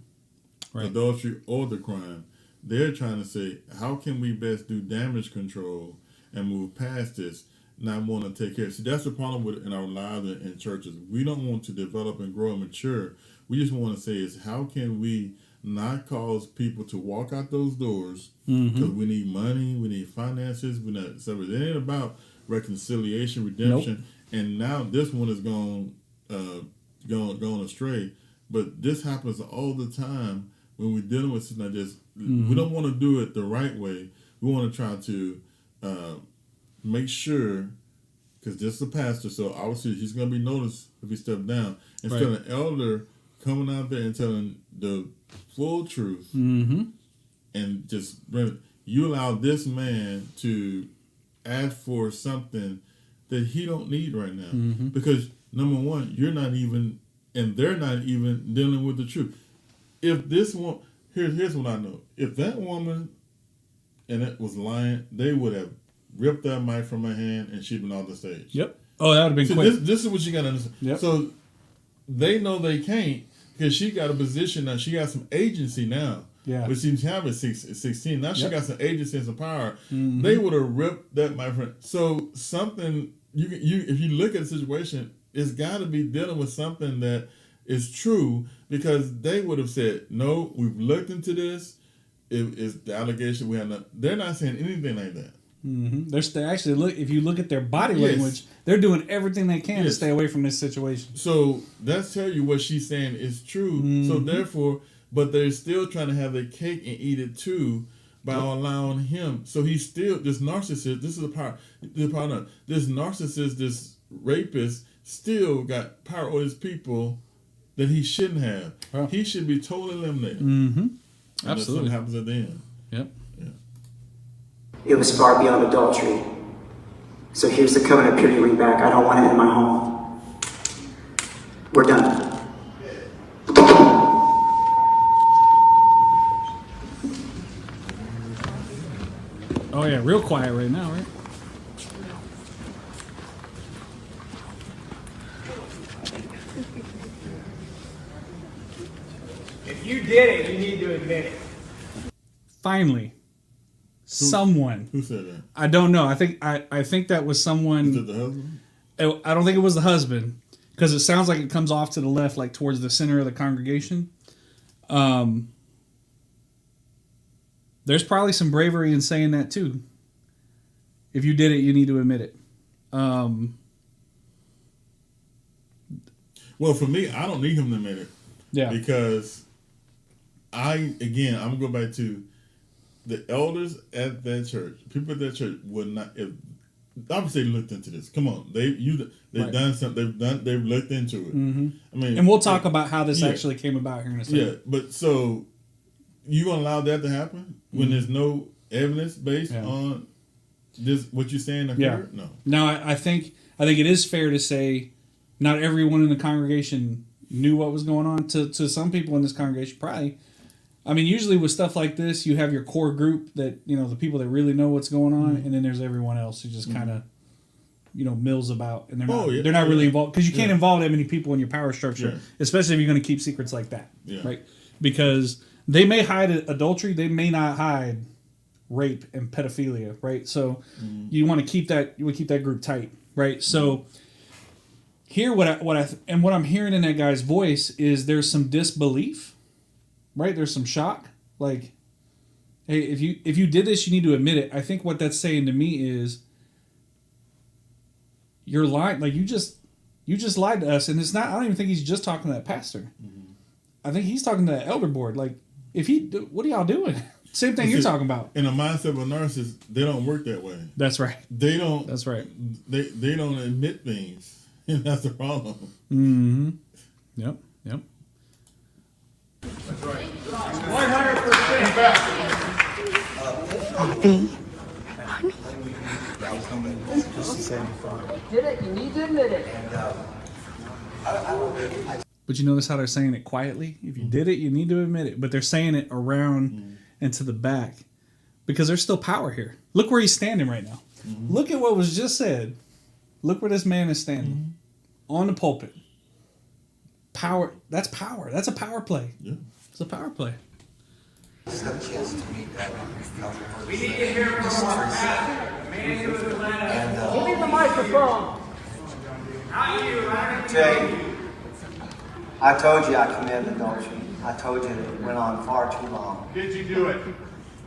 right, adultery or the crime. They're trying to say, how can we best do damage control and move past this, not want to take care. See, that's the problem with in our lives and churches. We don't want to develop and grow and mature. We just want to say is, how can we not cause people to walk out those doors, because we need money, we need finances, so it ain't about reconciliation, redemption. And now this one is going astray. But this happens all the time when we're dealing with something like this. We don't want to do it the right way. We want to try to make sure, because this is a pastor, so obviously he's going to be noticed if he steps down. Instead of an elder coming out there and telling the full truth, and just you allow this man to ask for something that he don't need right now, because number one, you're not even, and they're not even dealing with the truth. If this one, here's what I know: if that woman and it was lying, they would have ripped that mic from her hand and she'd been off the stage. Yep. Oh, that would have been quick. This is what you got to understand. Yep. So they know they can't, because she got a position now. She got some agency now. Yeah. But she's having 16. Now she got some agency and some power. They would have ripped that, my friend. So something, you if you look at the situation, it's got to be dealing with something that is true, because they would have said, no, we've looked into this. It's the allegation we have not. They're not saying anything like that. They're actually if you look at their body language, they're doing everything they can to stay away from this situation. So that's tell you what she's saying is true. So therefore, but they're still trying to have their cake and eat it too, by allowing him. So he's still this narcissist. This is a power. This narcissist, this rapist, still got power over his people that he shouldn't have. Wow. He should be totally eliminated. Mm-hmm. Absolutely. Something happens at the end. Yep. Yeah. It was far beyond adultery. So here's the covenant purity ring back. I don't want it in my home. We're done. Oh yeah, real quiet right now, right? If you did it, you need to admit it. Finally, someone. Who said that? I don't know. I think that was someone. Is it the husband? I don't think it was the husband, because it sounds like it comes off to the left, like towards the center of the congregation. There's probably some bravery in saying that too. If you did it, you need to admit it. Well, for me, I don't need him to admit it. Yeah. Because I'm gonna go back to the elders at that church. People at that church would not. Obviously, they looked into this. Come on, they've right. done something. They've looked into it. Mm-hmm. I mean, and we'll talk about how this actually came about here in a second. Yeah, but so you gonna allow that to happen when there's no evidence based on this? What you're saying occurred? Yeah. No. Now, I think it is fair to say not everyone in the congregation knew what was going on. To some people in this congregation, probably. I mean, usually with stuff like this, you have your core group that, the people that really know what's going on, and then there's everyone else who just kind of, mills about, and they're not really involved, because you can't involve that many people in your power structure, especially if you're going to keep secrets like that, right? Because they may hide adultery, they may not hide rape and pedophilia, right? So you want to keep that group tight, right? So here, what I'm hearing in that guy's voice is there's some disbelief. Right, there's some shock. Like, hey, if you did this, you need to admit it. I think what that's saying to me is you're lying. Like you just lied to us, and it's not. I don't even think he's just talking to that pastor. Mm-hmm. I think he's talking to that elder board. Like, what are y'all doing? Same thing you're talking about. In the mindset of a narcissist, they don't work that way. That's right. They don't. That's right. They don't admit things, and that's the problem. Mm-hmm. Yep. That's right. 100% back. Did it? You need to admit it. But you notice how they're saying it quietly? If you did it, you need to admit it. But they're saying it around and to the back because there's still power here. Look where he's standing right now. Mm-hmm. Look at what was just said. Look where this man is standing on the pulpit. Power. That's power. That's a power play. Yeah. It's a power play. We need to hear from our pastor. Give me the microphone. Not you, right? Jay, I told you I committed adultery. I told you that it went on far too long. Did you do it?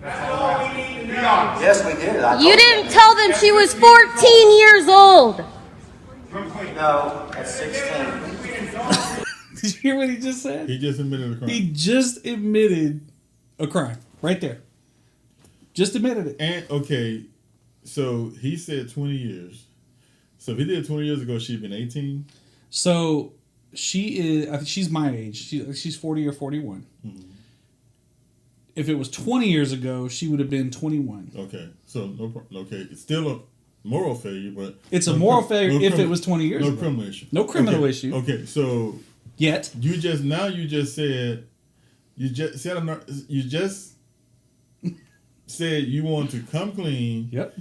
That's all we need to know. Yes, we did. You didn't tell them she was 14 years old. No, at 16. Did you hear what he just said? He just admitted a crime. He just admitted a crime right there. Just admitted it. And okay, so he said 20 years. So if he did it 20 years ago, she'd been 18. So she is. I think she's my age. She's 40 or 41. Mm-hmm. If it was 20 years ago, she would have been 21. Okay, so it's still a moral failure, but it's a moral failure if it was 20 years ago. No criminal issue. No criminal issue. Okay, so yet you just said you want to come clean. Yep.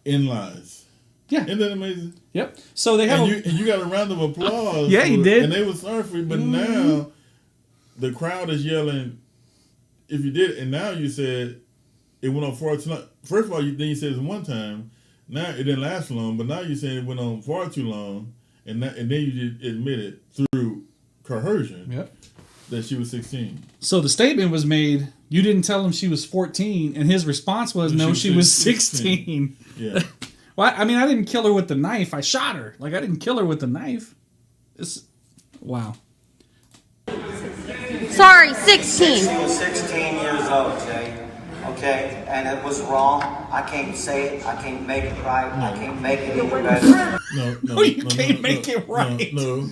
In lies. Yeah. Isn't that amazing? Yep. So they have and you got a round of applause. Yeah, you did. And they were sorry for you, but now the crowd is yelling. If you did it, and now you said it went on far too long. First of all, then you said it one time. Now it didn't last long, but now you saying it went on far too long, and then you did admit it through coercion. Yep. That she was 16. So the statement was made. You didn't tell him she was 14, and his response was, "No, she was 16." Yeah. Well, I mean, I didn't kill her with the knife. I shot her. Like I didn't kill her with the knife. Wow. Sorry, 16. She was 16 years old, Jay. Okay, and it was wrong. I can't say it. I can't make it right. I can't make it any better. No, you can't make it right. No,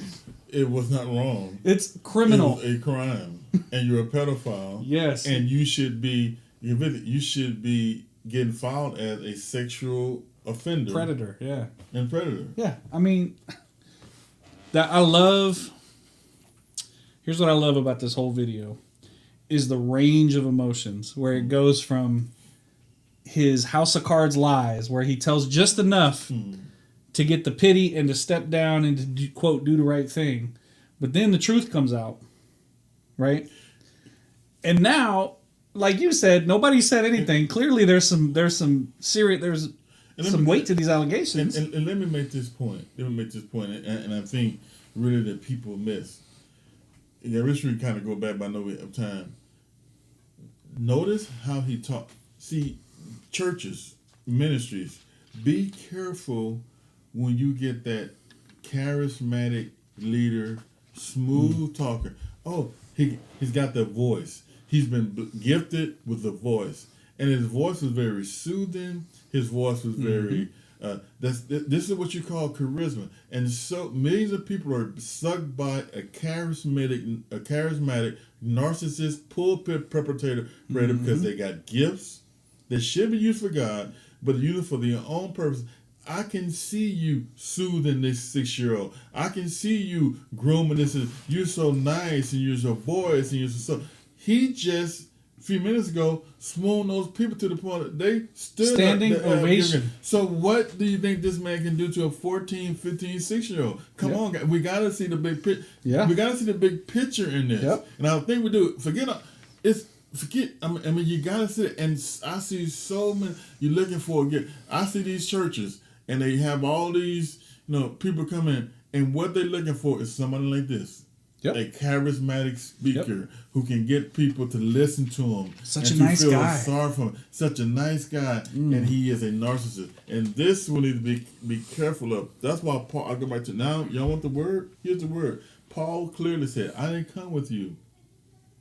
it was not wrong. It's criminal. It was a crime, and you're a pedophile. Yes, and you should be getting filed as a sexual offender, predator. Yeah, and predator. Yeah, I mean, that I love. Here's what I love about this whole video. Is the range of emotions where it goes from his House of Cards lies, where he tells just enough to get the pity and to step down and to do the right thing, but then the truth comes out, right? And now, like you said, nobody said anything. Clearly, there's some weight to these allegations. And let me make this point. And I think really that people miss. Yeah, this should kind of go back by no way of time. Notice how he talked. See, churches, ministries, be careful when you get that charismatic leader, smooth talker. Oh, he's got the voice. He's been gifted with the voice. And his voice was very soothing. His voice was very... this is what you call charisma, and so millions of people are sucked by a charismatic narcissist pulpit perpetrator because they got gifts that should be used for God, but used for their own purpose. I can see you soothing this 6-year-old. I can see you grooming this. You're so nice, and you're so voice, and you're so. He just. A few minutes ago, swooned those people to the point that they stood standing up. Ovation. So what do you think this man can do to a 14, 15, 6-year-old? Come on, guys. We got to see the big picture. Yeah. We got to see the big picture in this. Yep. And I think we do. I mean, you got to see it. And I see so many. You're looking for again. I see these churches, and they have all these, people come in, and what they're looking for is somebody like this. Yep. A charismatic speaker who can get people to listen to him. Such a nice feel guy. Sorry for him. Such a nice guy, and he is a narcissist. And this we need to be careful of. That's why Paul. I go back to now. Y'all want the word? Here's the word. Paul clearly said, "I didn't come with you."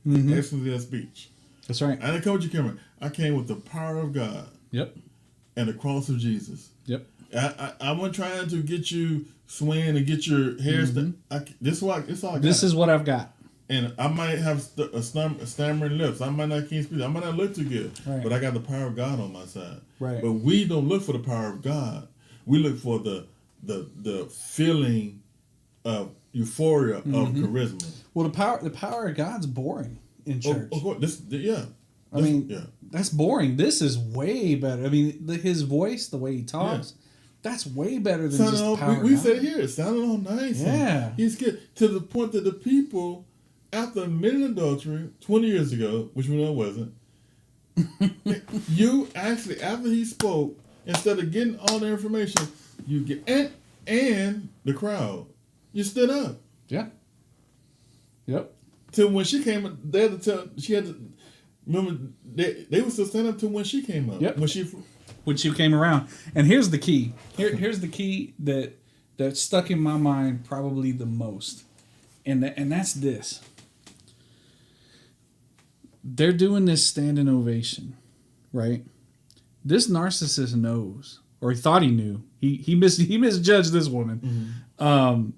Excellency of speech. That's right. I didn't come with you, Cameron. I came with the power of God. Yep. And the cross of Jesus. Yep. I wasn't trying to get you swaying and get your hair. This all I got. This is what I've got. And I might have stammering lips. I might not can't speak. I might not look too good. Right. But I got the power of God on my side. Right. But we don't look for the power of God. We look for the feeling of euphoria of charisma. Well, the power of God's boring in church. Of course, That's boring. This is way better. I mean, his voice, the way he talks, that's way better than just the power of God. We said here, it sounded all nice. Yeah. He's good. To the point that the people, after admitting adultery 20 years ago, which we know it wasn't, you actually, after he spoke, instead of getting all the information, you get, and the crowd, you stood up. Yeah. Yep. Till when she came, they had to tell, she had to, remember, they were still standing up till when she came up. Yep. When she came around. And here's the key. Here's the key that stuck in my mind probably the most. And that's this. They're doing this standing ovation, right? This narcissist knows, or he thought he knew. He misjudged this woman. How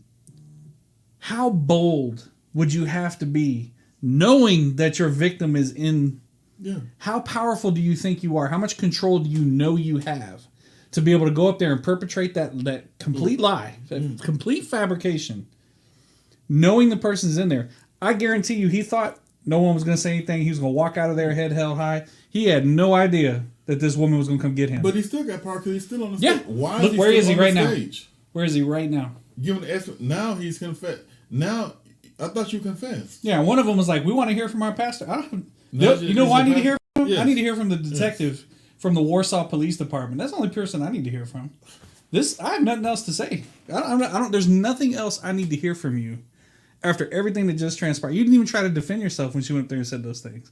bold would you have to be knowing that your victim is in? Yeah. How powerful do you think you are? How much control do you know you have to be able to go up there and perpetrate that complete lie, that complete fabrication, knowing the person's in there? I guarantee you, he thought no one was going to say anything. He was going to walk out of there head held high. He had no idea that this woman was going to come get him. But he still got power because he's still on the stage. Yeah. Why Look, where is he right now? Stage? Where is he right now? Given the now he's confessed. Now, I thought you confessed. Yeah, one of them was like, we want to hear from our pastor. You know why I need to hear from him? Yes. I need to hear from the detective from the Warsaw Police Department. That's the only person I need to hear from. I have nothing else to say. There's nothing else I need to hear from you after everything that just transpired. You didn't even try to defend yourself when she went up there and said those things.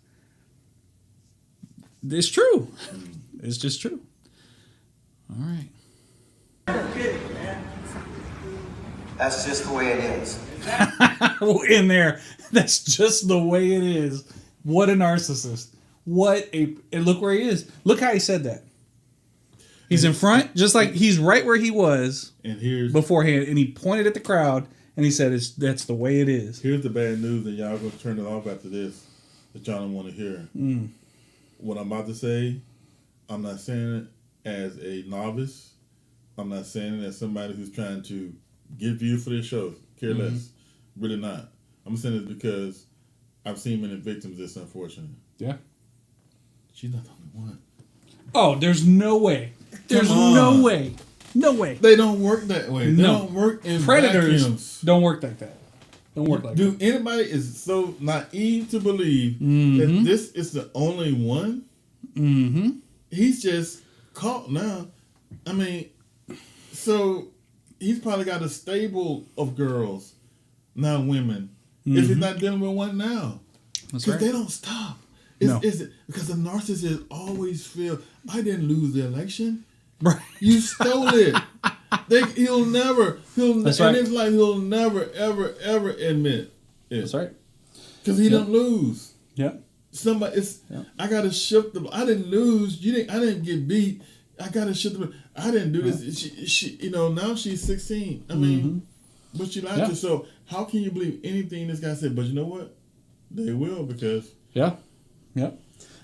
It's true. It's just true. All right. That's just the way it is. In there, that's just the way it is. What a narcissist. And look where he is. Look how he said that. He's in front, just like he's right where he was beforehand, and he pointed at the crowd, and he said, that's the way it is. Here's the bad news, and y'all going to turn it off after this, that y'all don't want to hear. What I'm about to say, I'm not saying it as a novice. I'm not saying it as somebody who's trying to get views for their shows. Care less. Really not. I'm saying it because I've seen many victims of this, unfortunately. Yeah. She's not the only one. Oh, there's no way. There's no way. No way. They don't work that way. They don't work in predators. Vacuums. Don't work like that. Don't work like that. Anybody is so naive to believe that this is the only one? He's just caught now. I mean, so he's probably got a stable of girls, not women. If he's not dealing with one now. Because they don't stop. Because the narcissist always feel, I didn't lose the election. Right. You stole it. He'll never, That's right. in his life, he'll never, ever, ever admit it. That's right. Because he don't lose. Yeah. I got to shift I didn't lose. I didn't get beat. I got to shift I didn't do this. She, now she's 16. I mean, but she lied to. So how can you believe anything this guy said? But you know what? They will because. Yeah. Yeah.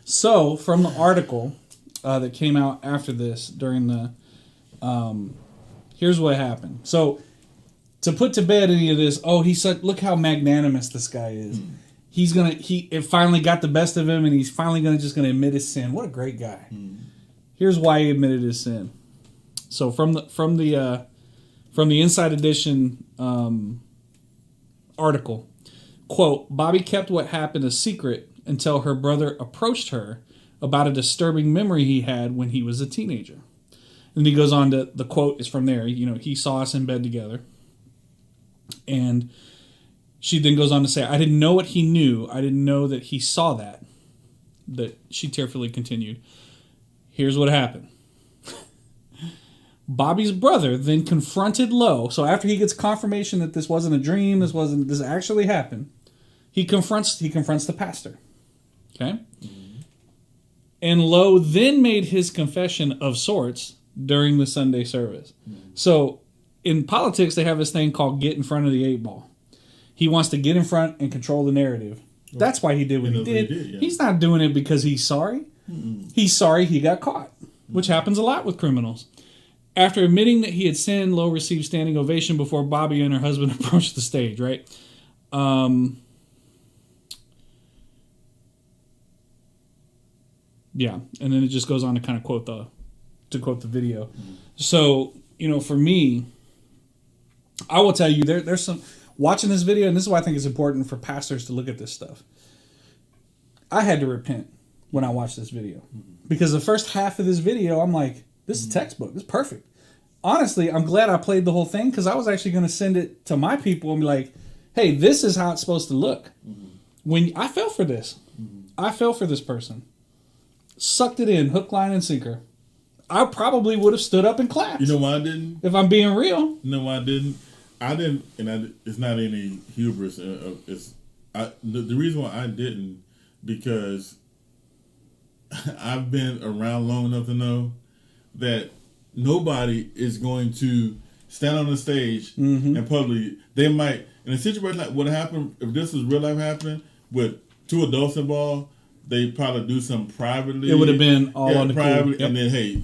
So from the article that came out after this during the, here's what happened. So to put to bed any of this, he's such, look how magnanimous this guy is. It finally got the best of him, and he's finally just gonna admit his sin. What a great guy. Here's why he admitted his sin. So from the Inside Edition article, quote, Bobby kept what happened a secret until her brother approached her about a disturbing memory he had when he was a teenager. And he goes on to, the quote is from there, he saw us in bed together. And she then goes on to say, I didn't know what he knew. I didn't know that he saw that. That she tearfully continued. Here's what happened. Bobby's brother then confronted Lowe. So after he gets confirmation that this wasn't a dream, this actually happened, he confronts the pastor. Okay? And Lowe then made his confession of sorts during the Sunday service. So in politics, they have this thing called get in front of the 8 ball. He wants to get in front and control the narrative. That's why he did what he did. He's not doing it because he's sorry. He's sorry he got caught, which happens a lot with criminals. After admitting that he had sinned, Lowe received standing ovation before Bobby and her husband approached the stage, right? Yeah, and then it just goes on to kind of quote the video. So, for me, I will tell you, there's some, watching this video, and this is why I think it's important for pastors to look at this stuff. I had to repent when I watched this video. Because the first half of this video, I'm like, this is textbook. This is perfect. Honestly, I'm glad I played the whole thing because I was actually going to send it to my people and be like, hey, this is how it's supposed to look. When I fell for this. I fell for this person. Sucked it in, hook, line, and sinker. I probably would have stood up and clapped. You know why I didn't? If I'm being real. You know why I didn't? It's not any hubris. The reason why I didn't, because I've been around long enough to know that nobody is going to stand on the stage and publicly. They might, in a situation like what happened, if this was real life happening with 2 adults involved, they probably do something privately. It would have been all on the private, and then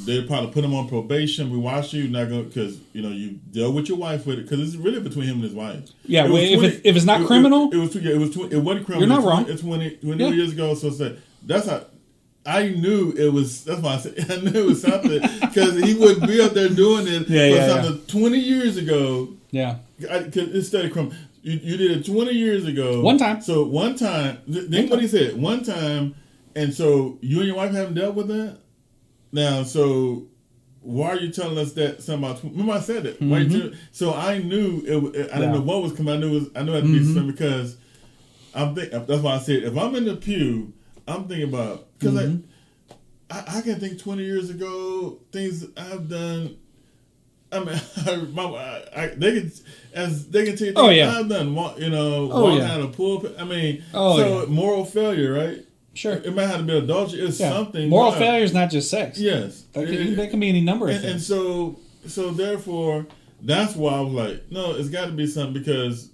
they probably put him on probation. We watch you, not going because you dealt with your wife with it because it's really between him and his wife. Yeah, if it's not criminal, it wasn't criminal. You're not wrong. It's 20 years ago. So that's how I knew it was. That's why I said I knew it was something because he wouldn't be up there doing it for something 20 years ago. Yeah, instead of criminal. You did it 20 years ago. One time. So one time. Think what he said. One time. And so you and your wife haven't dealt with that? Now, so why are you telling us that something about... Remember I said that. Why you so I knew... I didn't know what was coming. I knew it had to be something because that's why I said, if I'm in the pew, I'm thinking about... Because I can think 20 years ago, things I've done... I mean, they can tell you I've done, walking out of the pulpit. I mean, moral failure, right? Sure. It might have to be adultery. It's something. Moral failure is not just sex. Yes. That can be any number of things. And so therefore, that's why I was like, no, it's got to be something, because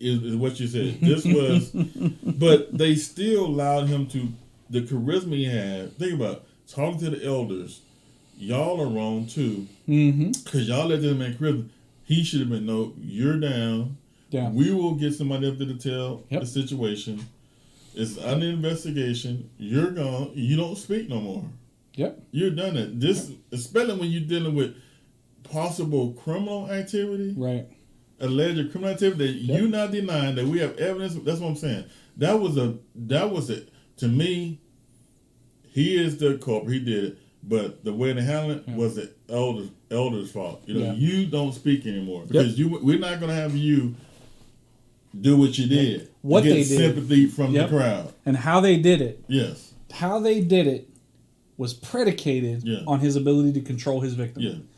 is what you said. This was, but they still allowed him to, the charisma he had. Think about it, talking to the elders. Y'all are wrong too, because y'all let this man charisma. He should have been, no, you're down. Yeah. We will get somebody up there to tell the situation. It's under investigation. You're gone. You don't speak no more. Yep. You're done it. This, especially when you're dealing with possible criminal activity. Right. Alleged criminal activity that you're not denying, that we have evidence. That's what I'm saying. That was it. To me, he is the culprit. He did it. But the way they handled it was the elders' fault. You don't speak anymore, because we're not going to have you do what you did. What get they did, sympathy from the crowd, and how they did it. Yes, how they did it was predicated on his ability to control his victim.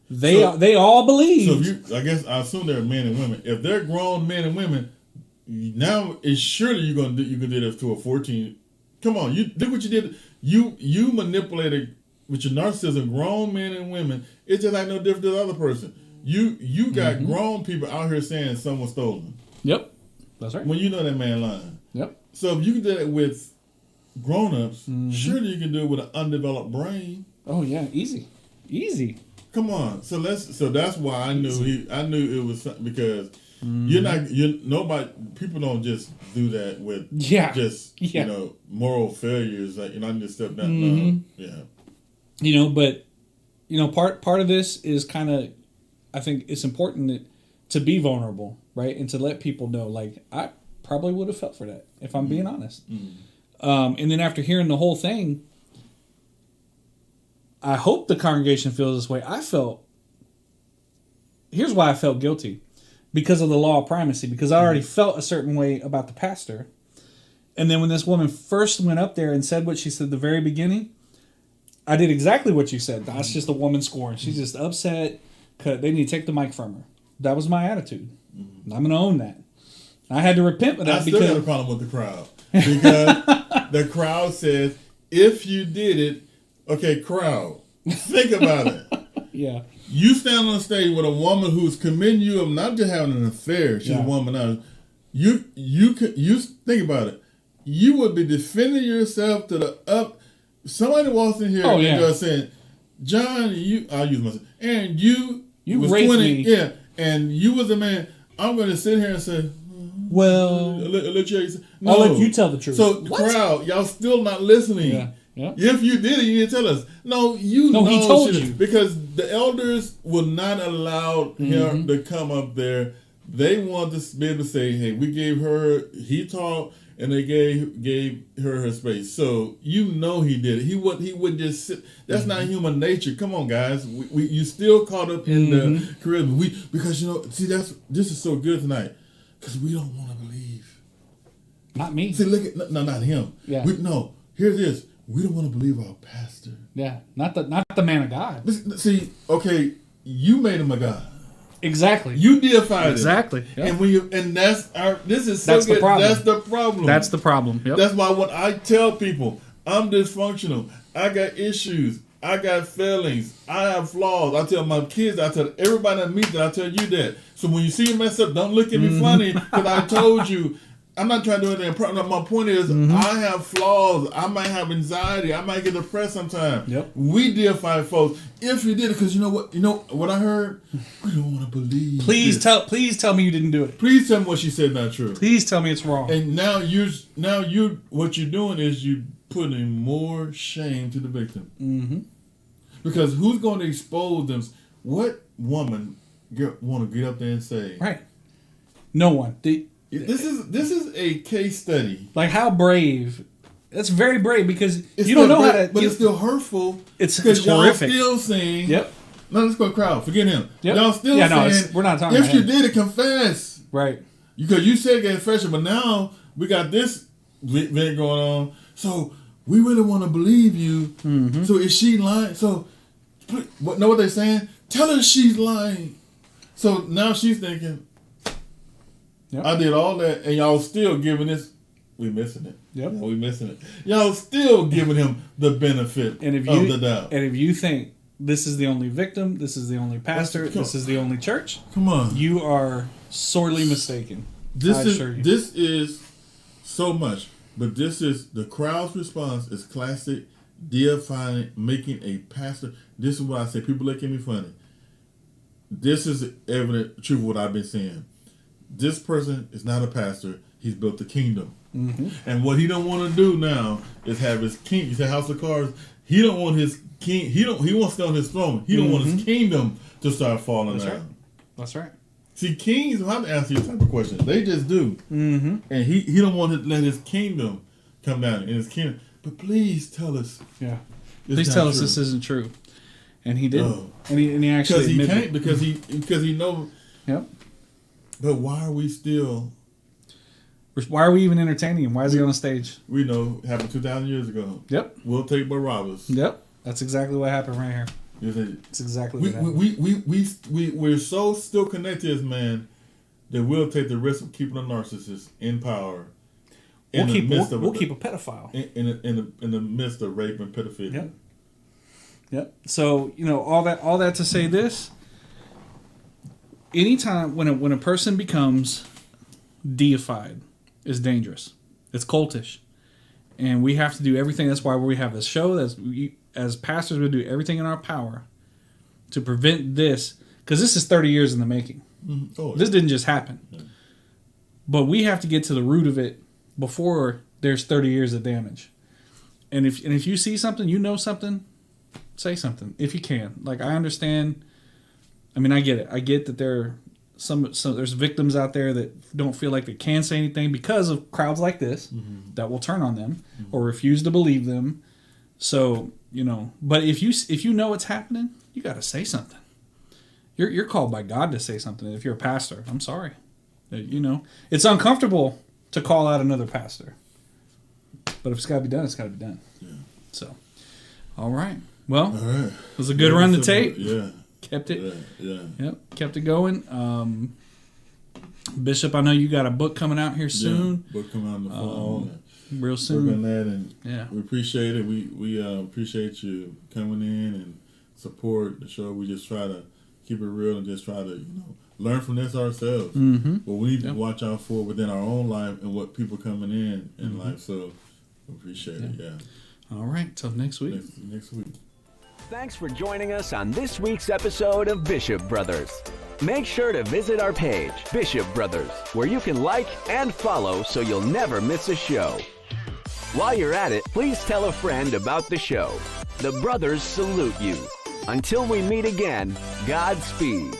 Yeah, they all believe. So I assume they're men and women. If they're grown men and women, now it's surely you can do this to a 14. Come on, you did what you did. You manipulated with your narcissism grown men and women. It's just like no different than the other person. You got grown people out here saying someone stole them. Yep, that's right. When you know that man lying. Yep. So if you can do that with grown-ups, surely you can do it with an undeveloped brain. Oh yeah, easy. Come on. So that's why I knew I knew it was something, because nobody, people don't just do that with moral failures, like, I just step down. No. But part of this is kind of, I think it's important to be vulnerable, right? And to let people know, like, I probably would have felt for that, if I'm being honest. And then after hearing the whole thing, I hope the congregation feels this way. Here's why I felt guilty. Because of the law of primacy. Because I already felt a certain way about the pastor. And then when this woman first went up there and said what she said at the very beginning, I did exactly what you said. That's just a woman scorn. She's just upset. They need to take the mic from her. That was my attitude. I'm going to own that. I had to repent of that. I still got a problem with the crowd. Because the crowd says, if you did it, okay, crowd, think about it. Yeah. You stand on stage with a woman who's committing you of not just having an affair. She's a woman now. You think about it. You would be defending yourself to the up. Somebody walks in here and just saying, John, I'll use myself. And you was raped 20, me. Yeah, and you was a man. I'm going to sit here and say, well, no. I'll let you tell the truth. So, crowd, y'all still not listening. Yeah. Yeah. If you did it, you didn't tell us. No, he told you. Because the elders will not allow him to come up there. They want to be able to say, hey, we gave her, he taught, and they gave her space. So he did it. He wouldn't just sit. That's not human nature. Come on, guys. You still caught up in the charisma. Because this is so good tonight. Because we don't want to believe. Not me. See, look at not him. Yeah. Here's this. We don't want to believe our pastor. Yeah, not the man of God. See, okay, you made him a god. Exactly. You deified him. Exactly. Yep. And that's the problem. That's the problem. That's the problem. Yep. That's why when I tell people I'm dysfunctional, I got issues, I got failings, I have flaws. I tell my kids, I tell everybody I meet that, I tell you that. So when you see me mess up, don't look at me funny, because I told you. I'm not trying to do anything. My point is, I have flaws. I might have anxiety. I might get depressed sometimes. Yep. We deify folks. If you did it, because you know what I heard? We don't want to believe. Please tell me you didn't do it. Please tell me what she said not true. Please tell me it's wrong. And now what you're doing is you putting more shame to the victim. Because who's going to expose them? What woman want to get up there and say? Right. No one. This is a case study. Like, how brave. That's very brave, because you don't know how to. But it's still hurtful. It's horrific. Y'all still saying. Yep. No, let's go crowd. Forget him. Yep. Y'all still saying. We're not talking if about you him. did it, confess. Right. Because you said confession, but now we got this event going on. So we really want to believe you. So is she lying? So know what they're saying? Tell her she's lying. So now she's thinking. Yep. I did all that, and y'all still giving this we missing it. Yep. We missing it. Y'all still giving him the benefit of the doubt. And if you think this is the only victim, this is the only pastor, this is the only church, come on, you are sorely mistaken. This is so much, but this is the crowd's response is classic, deifying, making a pastor. This is what I say. People look at me funny. This is evident truth of what I've been saying. This person is not a pastor. He's built the kingdom. Mm-hmm. And what he don't want to do now is have his king. He said House of Cards. He don't want his king. He wants to stay on his throne. He don't want his kingdom to start falling down. Right. That's right. See, kings don't have to answer these type of questions. They just do. Mm-hmm. And he don't want to let his kingdom come down in his kingdom. But please tell us. Yeah. Please tell us this isn't true. And he didn't. Oh. And he actually admitted because he knows. Yep. But why are we still? Why are we even entertaining him? Why is he on the stage? We know happened 2,000 years ago. Yep. We'll take Barabbas. Yep. That's exactly what happened right here. It's exactly what happened. We're so still connected to this man that we'll take the risk of keeping a narcissist in power. We'll keep a pedophile in the midst of rape and pedophilia. Yep. Yep. So all that to say this. Anytime when a person becomes deified is dangerous. It's cultish, and we have to do everything. That's why we have this show. As pastors, we do everything in our power to prevent this, because this is 30 years in the making. Mm-hmm. Oh, yeah. This didn't just happen, but we have to get to the root of it before there's 30 years of damage. And if you see something, something, say something if you can. Like, I understand. I mean, I get it. I get that there are there's victims out there that don't feel like they can say anything because of crowds like this mm-hmm. that will turn on them mm-hmm. or refuse to believe them. So, but if you know what's happening, you got to say something. You're called by God to say something. If you're a pastor, I'm sorry. It's uncomfortable to call out another pastor. But if it's got to be done, it's got to be done. Yeah. So, all right. Well, it was a good run to tape. Yeah. Kept it. Yeah. Yep. Kept it going. Bishop, I know you got a book coming out here soon. Yeah, book coming out in the fall. Real soon. Working on that, and we appreciate it. We appreciate you coming in and support the show. We just try to keep it real and just try to learn from this ourselves. Mm-hmm. But we need to watch out for within our own life and what people coming in mm-hmm. life. So we appreciate it. Yeah. All right. Till next week. Next week. Thanks for joining us on this week's episode of Bishop Brothers. Make sure to visit our page, Bishop Brothers, where you can like and follow so you'll never miss a show. While you're at it, please tell a friend about the show. The brothers salute you. Until we meet again, Godspeed.